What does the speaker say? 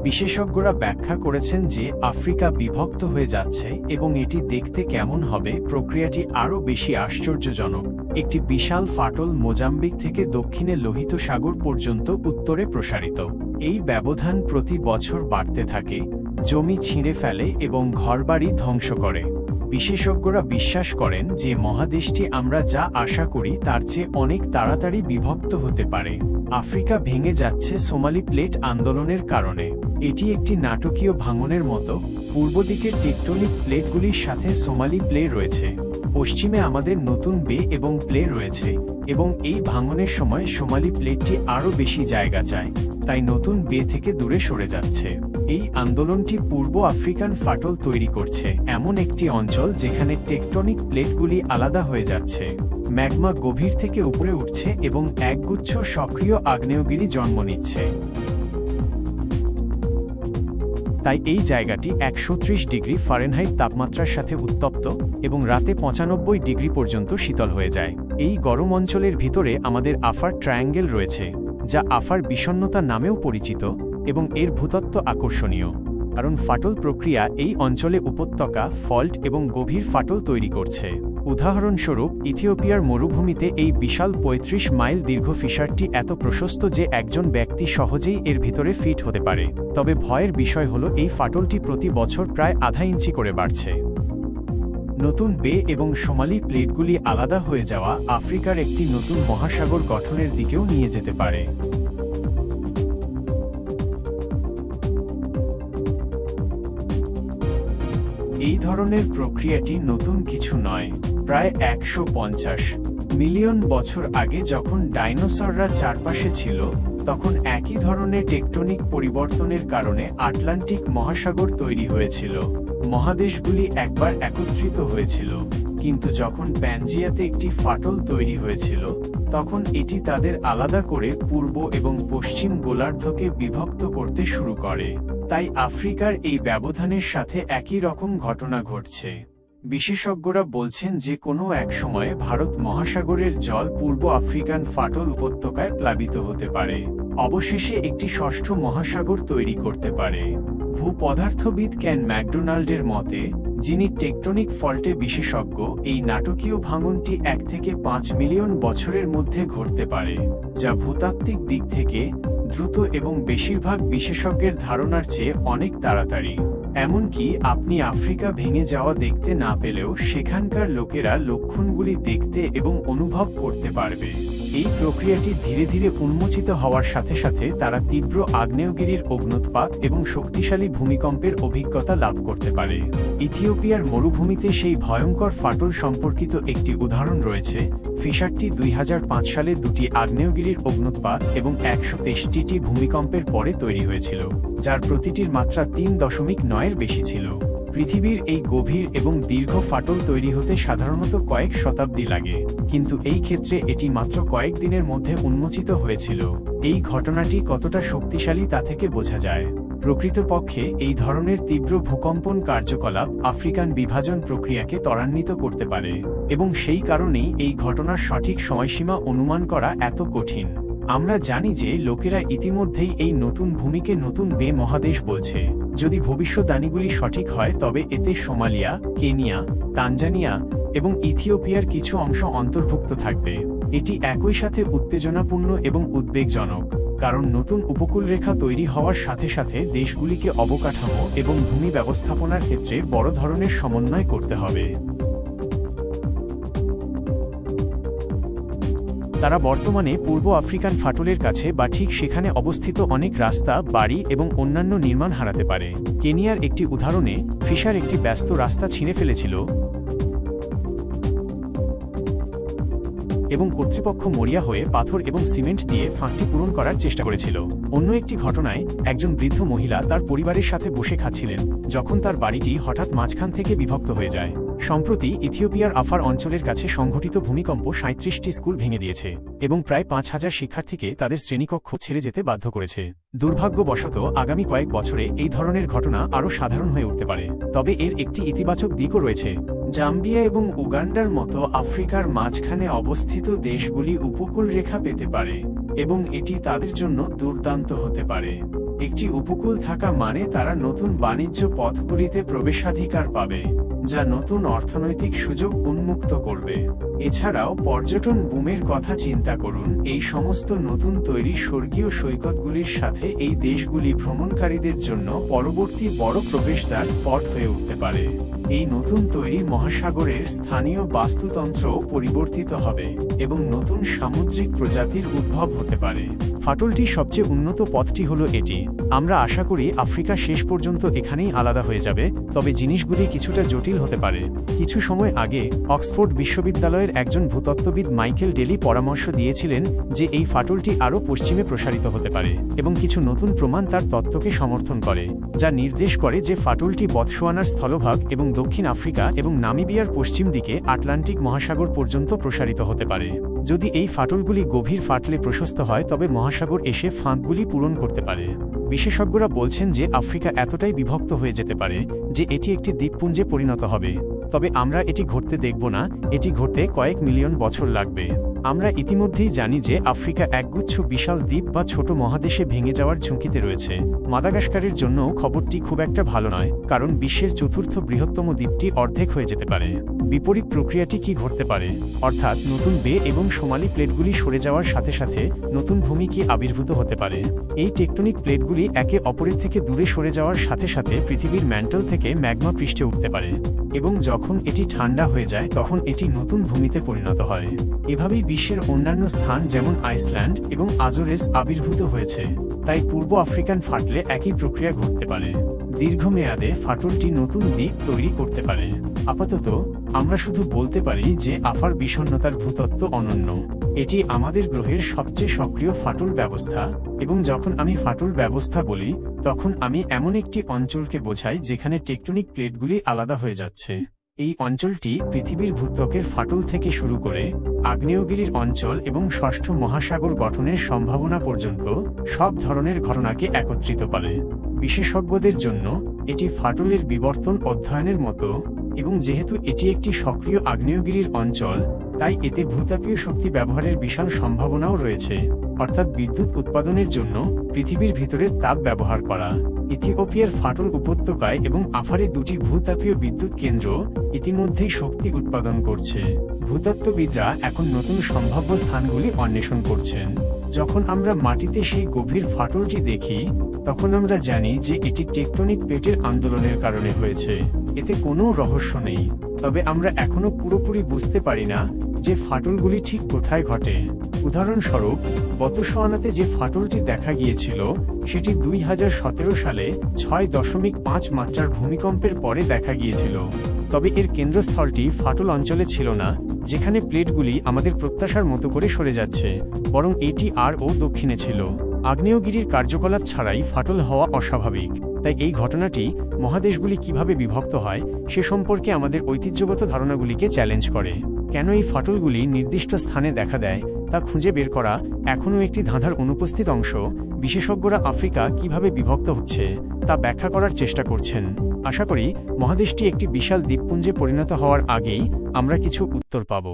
বিশেষজ্ঞরা ব্যাখ্যা করেছেন যে আফ্রিকা বিভক্ত হয়ে যাচ্ছে এবং এটি দেখতে কেমন হবে প্রক্রিয়াটি আরও বেশি আশ্চর্যজনক। একটি বিশাল ফাটল মোজাম্বিক থেকে দক্ষিণে লোহিত সাগর পর্যন্ত উত্তরে প্রসারিত। এই ব্যবধান প্রতি বছর বাড়তে থাকে, জমি ছিঁড়ে ফেলে এবং ঘরবাড়ি ধ্বংস করে। বিশেষজ্ঞরা বিশ্বাস করেন যে মহাদেশটি আমরা যা আশা করি তার চেয়ে অনেক তাড়াতাড়ি বিভক্ত হতে পারে। আফ্রিকা ভেঙে যাচ্ছে সোমালি প্লেট আন্দোলনের কারণে। এটি একটি নাটকীয় ভাঙনের মতো। পূর্ব দিকের টেকটনিক প্লেটগুলির সাথে সোমালি প্লে রয়েছে, পশ্চিমে আমাদের নতুন বে এবং প্লে রয়েছে, এবং এই ভাঙনের সময় সোমালি প্লেটটি আরও বেশি জায়গা চায়, তাই নতুন বে থেকে দূরে সরে যাচ্ছে। এই আন্দোলনটি পূর্ব আফ্রিকান ফাটল তৈরি করছে, এমন একটি অঞ্চল যেখানে টেকটনিক প্লেটগুলি আলাদা হয়ে যাচ্ছে। ম্যাগমা গভীর থেকে উপরে উঠছে এবং একগুচ্ছ সক্রিয় আগ্নেয়গিরি জন্ম নিচ্ছে। তাই এই জায়গাটি 130 ডিগ্রি ফারেনহাইট তাপমাত্রার সাথে উত্তপ্ত এবং রাতে 95 ডিগ্রি পর্যন্ত শীতল হয়ে যায়। এই গরম অঞ্চলের ভিতরে আমাদের আফার ট্রায়াঙ্গেল রয়েছে, যা আফার বিষণ্ণতা নামেও পরিচিত, এবং এর ভূতত্ত্ব আকর্ষণীয় কারণ ফাটল প্রক্রিয়া এই অঞ্চলে উপত্যকা, ফল্ট এবং গভীর ফাটল তৈরি করছে। উদাহরণস্বরূপ, ইথিওপিয়ার মরুভূমিতে এই বিশাল 35 মাইল দীর্ঘ ফিশারটি এত প্রশস্ত যে একজন ব্যক্তি সহজেই এর ভিতরে ফিট হতে পারে। তবে ভয়ের বিষয় হল এই ফাটলটি প্রতি বছর প্রায় আধা ইঞ্চি করে বাড়ছে। নতুন বে এবং সোমালি প্লেটগুলি আলাদা হয়ে যাওয়া আফ্রিকার একটি নতুন মহাসাগর গঠনের দিকেও নিয়ে যেতে পারে। এই ধরনের প্রক্রিয়াটি নতুন কিছু নয়। প্রায় 150 মিলিয়ন বছর আগে যখন ডাইনোসররা চারপাশে ছিল, তখন একই ধরনের টেকটনিক পরিবর্তনের কারণে আটলান্টিক মহাসাগর তৈরি হয়েছিল। মহাদেশগুলি একবার একত্রিত হয়েছিল, কিন্তু যখন প্যানজিয়াতে একটি ফাটল তৈরি হয়েছিল, তখন এটি তাদের আলাদা করে পূর্ব এবং পশ্চিম গোলার্ধকে বিভক্ত করতে শুরু করে। তাই আফ্রিকার এই ব্যবধানের সাথে একই রকম ঘটনা ঘটছে। বিশেষজ্ঞরা বলছেন যে কোনো এক সময়ে ভারত মহাসাগরের জল পূর্ব আফ্রিকান ফাটল উপত্যকায় প্লাবিত হতে পারে, অবশেষে একটি ষষ্ঠ মহাসাগর তৈরি করতে পারে। ভূপদার্থবিদ ক্যান ম্যাকডোনাল্ডের মতে, যিনি টেকটনিক ফল্টে বিশেষজ্ঞ, এই নাটকীয় ভাঙনটি 1 থেকে 5 মিলিয়ন বছরের মধ্যে ঘটতে পারে, যা ভূতাত্ত্বিক দিক থেকে দ্রুত এবং বেশিরভাগ বিশেষজ্ঞের ধারণার চেয়ে অনেক তাড়াতাড়ি। এমনকি আপনি আফ্রিকা ভেঙে যাওয়া দেখতে না পেলেও সেখানকার লোকেরা লক্ষণগুলি দেখতে এবং অনুভব করতে পারবে। এই প্রক্রিয়াটি ধীরে ধীরে উন্মোচিত হওয়ার সাথে সাথে তারা তীব্র আগ্নেয়গিরির অগ্ন্যুৎপাত এবং শক্তিশালী ভূমিকম্পের অভিজ্ঞতা লাভ করতে পারে। ইথিওপিয়ার মরুভূমিতে সেই ভয়ঙ্কর ফাটল সম্পর্কিত একটি উদাহরণ রয়েছে। ফিশারটি 2005 সালে 2টি আগ্নেয়গিরির অগ্ন্যুৎপাত এবং 123টি ভূমিকম্পের পরে তৈরি হয়েছিল, যার প্রতিটির মাত্রা 3.9-এর বেশি ছিল। পৃথিবীর এই গভীর এবং দীর্ঘ ফাটল তৈরি হতে সাধারণত কয়েক শতাব্দী লাগে, কিন্তু এই ক্ষেত্রে এটি মাত্র কয়েক দিনের মধ্যে উন্মোচিত হয়েছিল। এই ঘটনাটি কতটা শক্তিশালী তা থেকে বোঝা যায়। প্রকৃতপক্ষে এই ধরনের তীব্র ভূকম্পন কার্যকলাপ আফ্রিকান বিভাজন প্রক্রিয়াকে ত্বরান্বিত করতে পারে, এবং সেই কারণেই এই ঘটনার সঠিক সময়সীমা অনুমান করা এত কঠিন। আমরা জানি যে লোকেরা ইতিমধ্যেই এই নতুন ভূমিকে নতুন বে মহাদেশ বলছে। যদি ভবিষ্যদ্বাণীগুলি সঠিক হয় তবে এতে সোমালিয়া, কেনিয়া, তানজানিয়া এবং ইথিওপিয়ার কিছু অংশ অন্তর্ভুক্ত থাকবে। এটি একই সাথে উত্তেজনাপূর্ণ এবং উদ্বেগজনক, কারণ নতুন উপকূলরেখা তৈরি হওয়ার সাথে সাথে দেশগুলিকে অবকাঠামো এবং ভূমি ব্যবস্থাপনার ক্ষেত্রে বড় ধরনের সমন্বয় করতে হবে। তারা বর্তমানে পূর্ব আফ্রিকান ফাটলের কাছে বা ঠিক সেখানে অবস্থিত অনেক রাস্তা, বাড়ি এবং অন্যান্য নির্মাণ হারাতে পারে। কেনিয়ার একটি উদাহরণে, ফিশার একটি ব্যস্ত রাস্তা ছিঁড়ে ফেলেছিল এবং কর্তৃপক্ষ মরিয়া হয়ে পাথর এবং সিমেন্ট দিয়ে ফাঁকটি পূরণ করার চেষ্টা করেছিল। অন্য একটি ঘটনায়, একজন বৃদ্ধ মহিলা তার পরিবারের সাথে বসে খাচ্ছিলেন যখন তার বাড়িটি হঠাৎ মাঝখান থেকে বিভক্ত হয়ে যায়। সম্প্রতি ইথিওপিয়ার আফার অঞ্চলের কাছে সংঘটিত ভূমিকম্প 37টি স্কুল ভেঙে দিয়েছে এবং প্রায় 5000 শিক্ষার্থীকে তাদের শ্রেণীকক্ষ ছেড়ে যেতে বাধ্য করেছে। দুর্ভাগ্যবশত আগামী কয়েক বছরে এই ধরনের ঘটনা আরও সাধারণ হয়ে উঠতে পারে। তবে এর একটি ইতিবাচক দিকও রয়েছে। জাম্বিয়া এবং উগান্ডার মতো আফ্রিকার মাঝখানে অবস্থিত দেশগুলি উপকূল রেখা পেতে পারে এবং এটি তাদের জন্য দুর্দান্ত হতে পারে। একটি উপকূল থাকা মানে তারা নতুন বাণিজ্য পথগুলিতে প্রবেশাধিকার পাবে, যা নতুন অর্থনৈতিক সুযোগ উন্মুক্ত করবে। এছাড়াও পর্যটন বুমের কথা চিন্তা করুন। এই সমস্ত নতুন তৈরি স্বর্গীয় সৈকতগুলির সাথে এই দেশগুলি ভ্রমণকারীদের জন্য পরবর্তী বড় প্রবেশদ্বার স্পট হয়ে উঠতে পারে। এই নতুন তৈরি মহাসাগরের স্থানীয় বাস্তুতন্ত্র পরিবর্তিত হবে এবং নতুন সামুদ্রিক প্রজাতির উদ্ভব হতে পারে। ফাটলটির সবচেয়ে উন্নত পথটি হলো এটি। আমরা আশা করি আফ্রিকা শেষ পর্যন্ত এখানেই আলাদা হয়ে যাবে, তবে জিনিসগুলি কিছুটা জটিল হতে পারে। কিছু সময় আগে অক্সফোর্ড বিশ্ববিদ্যালয়ের একজন ভূতত্ত্ববিদ মাইকেল ডেলি পরামর্শ দিয়েছিলেন যে এই ফাটলটি আরও পশ্চিমে প্রসারিত হতে পারে, এবং কিছু নতুন প্রমাণ তার তত্ত্বকে সমর্থন করে, যা নির্দেশ করে যে ফাটলটি বতসোয়ানার স্থলভাগ এবং দক্ষিণ আফ্রিকা এবং নামিবিয়ার পশ্চিম দিকে আটলান্টিক মহাসাগর পর্যন্ত প্রসারিত হতে পারে। যদি এই ফাটলগুলি গভীর ফাটলে প্রশস্ত হয় তবে মহাসাগর এসে ফাঁকগুলি পূরণ করতে পারে। বিশেষজ্ঞরা বলছেন যে আফ্রিকা এতটাই বিভক্ত হয়ে যেতে পারে যে এটি একটি দ্বীপপুঞ্জে পরিণত হবে। তবে আমরা এটি ঘটতে দেখব না, এটি ঘটতে কয়েক মিলিয়ন বছর লাগবে। আমরা ইতিমধ্যেই জানি যে আফ্রিকা একগুচ্ছ বিশাল দ্বীপ বা ছোট মহাদেশে ভেঙে যাওয়ার ঝুঁকিতে রয়েছে। মাদাগাস্কারের জন্যও খবরটি খুব একটা ভালো নয়, কারণ বিশ্বের চতুর্থ বৃহত্তম দ্বীপটি অর্ধেক হয়ে যেতে পারে। বিপরীত প্রক্রিয়াটি কি ঘটতে পারে, অর্থাৎ নতুন বে এবং সোমালি প্লেটগুলি সরে যাওয়ার সাথে সাথে নতুন ভূমি কি আবির্ভূত হতে পারে। এই টেকটনিক প্লেটগুলি একে অপরের থেকে দূরে সরে যাওয়ার সাথে সাথে পৃথিবীর ম্যান্টল থেকে ম্যাগমা পৃষ্ঠে উঠতে পারে, এবং যখন এটি ঠান্ডা হয়ে যায় তখন এটি নতুন ভূমিতে পরিণত হয়। এভাবেই বিশ্বের অন্যান্য স্থান যেমন আইসল্যান্ড এবং আজোরেস আবির্ভূত হয়েছে। তাই পূর্ব আফ্রিকান ফাটলে একই প্রক্রিয়া ঘটতে পারে। দীর্ঘমেয়াদে ফাটলটি নতুন দ্বীপ তৈরি করতে পারে। আপাতত আমরা শুধু বলতে পারি যে আফার বিষণ্ণতার ভূতত্ত্ব অনন্য। এটি আমাদের গ্রহের সবচেয়ে সক্রিয় ফাটল ব্যবস্থা, এবং যখন আমি ফাটল ব্যবস্থা বলি তখন আমি এমন একটি অঞ্চলকে বোঝাই যেখানে টেকটনিক প্লেটগুলি আলাদা হয়ে যাচ্ছে। এই অঞ্চলটি পৃথিবীর ভূত্বকের ফাটল থেকে শুরু করে আগ্নেয়গিরির অঞ্চল এবং ষষ্ঠ মহাসাগর গঠনের সম্ভাবনা পর্যন্ত সব ধরনের ঘটনাকে একত্রিত করে। বিশেষজ্ঞদের জন্য এটি ফাটলের বিবর্তন অধ্যয়নের মতো, এবং যেহেতু এটি একটি সক্রিয় আগ্নেয়গিরির অঞ্চল তাই এতে ভূতাপীয় শক্তি ব্যবহারের বিশাল সম্ভাবনাও রয়েছে, অর্থাৎ বিদ্যুৎ উৎপাদনের জন্য পৃথিবীর ভিতরের তাপ ব্যবহার করা। ইথিওপিয়ার ফাটল উপত্যকায় এবং আফারে দুটি ভূতাপীয় বিদ্যুৎ কেন্দ্র ইতিমধ্যেই শক্তি উৎপাদন করছে। ভূতত্ত্ববিদরা এখন নতুন সম্ভাব্য স্থানগুলি অন্বেষণ করছেন। যখন আমরা মাটিতে সেই গভীর ফাটলটি দেখি তখন আমরা জানি যে এটি টেকটনিক প্লেটের আন্দোলনের কারণে হয়েছে। এতে কোনো রহস্য নেই, তবে আমরা এখনো পুরোপুরি বুঝতে পারি না যে ফাটলগুলি ঠিক কোথায় ঘটে। উদাহরণস্বরূপ, বতসোয়ানাতে যে ফাটলটি দেখা গিয়েছিল সেটি 2017 সালে 6.5 মাত্রার ভূমিকম্পের পরে দেখা গিয়েছিল। তবে এর কেন্দ্রস্থলটি ফাটল অঞ্চলে ছিল না, যেখানে প্লেটগুলি আমাদের প্রত্যাশার মতো করে সরে যাচ্ছে, বরং এটি আরও দক্ষিণে ছিল। আগ্নেয়গিরির কার্যকলাপ ছাড়াই ফাটল হওয়া অস্বাভাবিক। তাই এই ঘটনাটি মহাদেশগুলি কিভাবে বিভক্ত হয় সে সম্পর্কে আমাদের ঐতিহ্যগত ধারণাগুলিকে চ্যালেঞ্জ করে। কেন এই ফাটলগুলি নির্দিষ্ট স্থানে দেখা দেয় তা খুঁজে বের করা এখনও একটি ধাঁধার অনুপস্থিত অংশ। বিশেষজ্ঞরা আফ্রিকা কিভাবে বিভক্ত হচ্ছে তা ব্যাখ্যা করার চেষ্টা করছেন। আশা করি মহাদেশটি একটি বিশাল দ্বীপপুঞ্জে পরিণত হওয়ার আগেই আমরা কিছু উত্তর পাব।